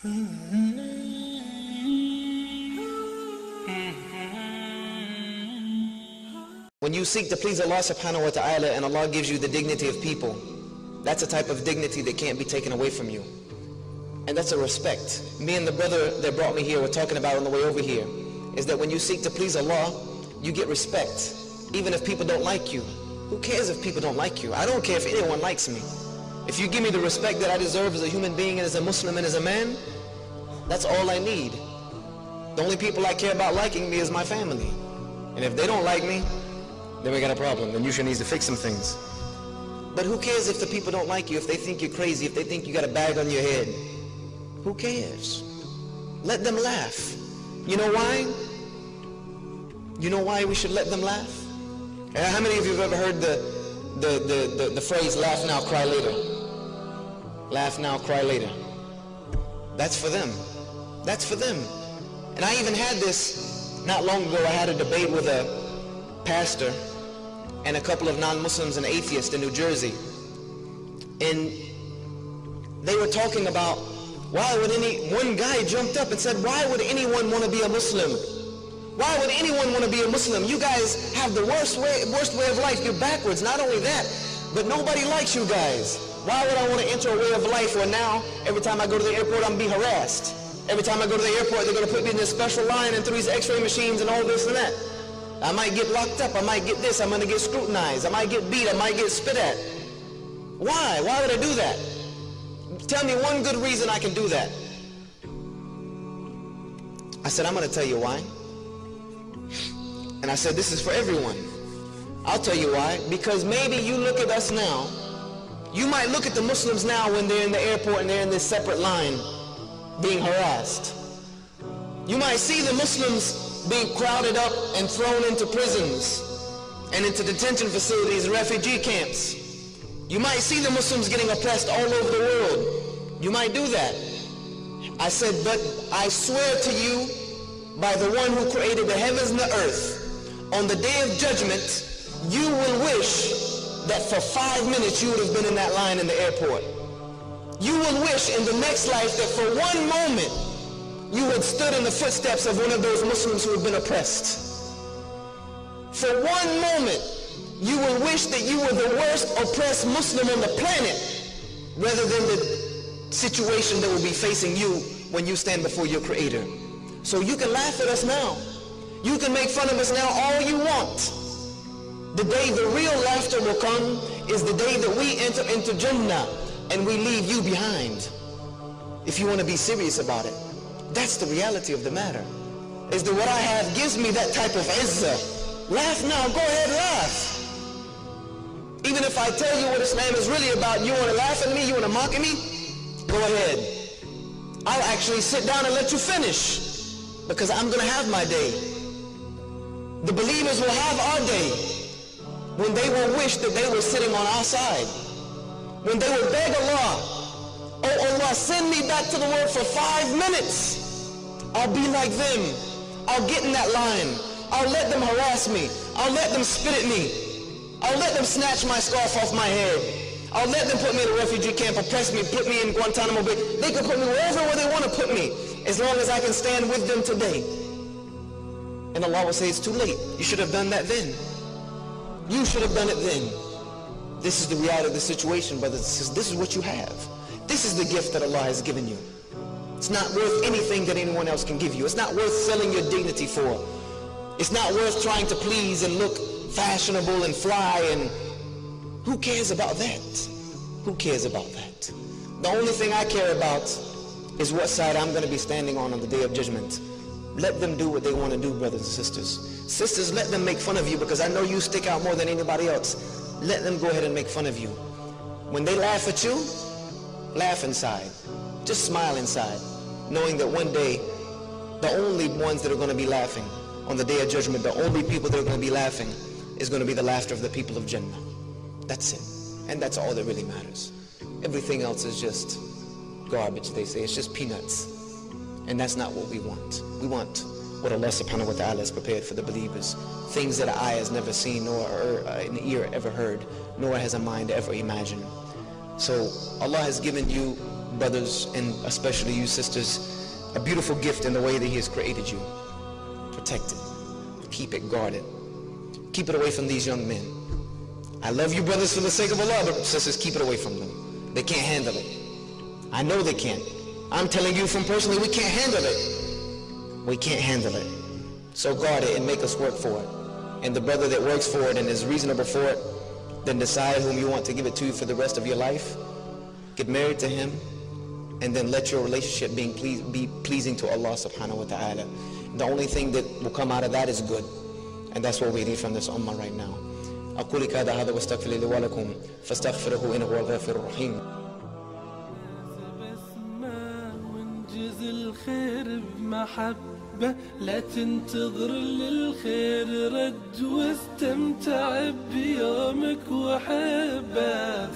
When you seek to please Allah subhanahu wa ta'ala and Allah gives you the dignity of people, that's a type of dignity that can't be taken away from you. And that's a respect. Me and the brother that brought me here were talking about on the way over here, is that when you seek to please Allah, you get respect, even if people don't like you. Who cares if people don't like you? I don't care if anyone likes me. If you give me the respect that I deserve as a human being and as a Muslim and as a man, that's all I need. The only people I care about liking me is my family. And if they don't like me, then we got a problem. Then you should need to fix some things. But who cares if the people don't like you, if they think you're crazy, if they think you got a bag on your head? Who cares? Let them laugh. You know why? You know why we should let them laugh? How many of you have ever heard the phrase, laugh now, cry later? Laugh now, cry later. That's for them. That's for them. And I even had this not long ago. I had a debate with a pastor and a couple of non-Muslims and atheists in New Jersey. And they were talking about one guy jumped up and said, why would anyone want to be a Muslim? Why would anyone want to be a Muslim? You guys have the worst way of life. You're backwards. Not only that, but nobody likes you guys. Why would I want to enter a way of life where now, every time I go to the airport, I'm being harassed? Every time I go to the airport, they're going to put me in this special line and through these x-ray machines and all this and that. I might get locked up. I might get this. I'm going to get scrutinized. I might get beat. I might get spit at. Why? Why would I do that? Tell me one good reason I can do that. I said, I'm going to tell you why. And I said, this is for everyone. I'll tell you why. Because maybe you look at us now. You might look at the Muslims now when they're in the airport and they're in this separate line being harassed. You might see the Muslims being crowded up and thrown into prisons and into detention facilities, refugee camps. You might see the Muslims getting oppressed all over the world. You might do that. I said, but I swear to you by the one who created the heavens and the earth, on the day of judgment, you will wish that for 5 minutes you would have been in that line in the airport. You will wish in the next life that for 1 moment you had stood in the footsteps of one of those Muslims who have been oppressed. For 1 moment, you will wish that you were the worst oppressed Muslim on the planet, rather than the situation that will be facing you when you stand before your Creator. So you can laugh at us now. You can make fun of us now all you want. The day the real laughter will come is the day that we enter into Jannah and we leave you behind. If you want to be serious about it. That's the reality of the matter. Is that what I have gives me that type of izzah. Laugh now, go ahead, laugh. Even if I tell you what Islam is really about, you want to laugh at me, you want to mock at me, go ahead. I'll actually sit down and let you finish, because I'm going to have my day. The believers will have our day, when they will wish that they were sitting on our side, when they will beg Allah, oh Allah, send me back to the world for 5 minutes. I'll be like them. I'll get in that line. I'll let them harass me. I'll let them spit at me. I'll let them snatch my scarf off my head. I'll let them put me in a refugee camp, oppress me, put me in Guantanamo Bay. They can put me wherever they want to put me, as long as I can stand with them today. And Allah will say, it's too late. You should have done that then. You should have done it then. This is the reality of the situation, brothers and sisters. This is what you have. This is the gift that Allah has given you. It's not worth anything that anyone else can give you. It's not worth selling your dignity for. It's not worth trying to please and look fashionable and fly, and who cares about that? Who cares about that? The only thing I care about is what side I'm going to be standing on the day of judgment. Let them do what they want to do, brothers and sisters. Sisters, let them make fun of you, because I know you stick out more than anybody else. Let them go ahead and make fun of you. When they laugh at you, laugh inside. Just smile inside, knowing that one day, the only ones that are going to be laughing on the day of judgment, the only people that are going to be laughing is going to be the laughter of the people of Jannah. That's it. And that's all that really matters. Everything else is just garbage, they say. It's just peanuts. And that's not what we want. We want what Allah subhanahu wa ta'ala has prepared for the believers. Things that an eye has never seen, nor an ear ever heard, nor has a mind ever imagined. So Allah has given you brothers, and especially you sisters, a beautiful gift in the way that He has created you. Protect it. Keep it guarded. Keep it away from these young men. I love you brothers for the sake of Allah, but sisters, keep it away from them. They can't handle it. I know they can't. I'm telling you from personally, we can't handle it. We can't handle it. So guard it and make us work for it. And the brother that works for it and is reasonable for it, then decide whom you want to give it to for the rest of your life. Get married to him, and then let your relationship be pleasing to Allah subhanahu wa ta'ala. The only thing that will come out of that is good. And that's what we need from this ummah right now. أقول هذا واستغفر لي ولكم فاستغفروه إنه هو الغفور الرحيم. وانجز الخير بمحبة، لا تنتظر للخير رد، واستمتع بيومك وحبه.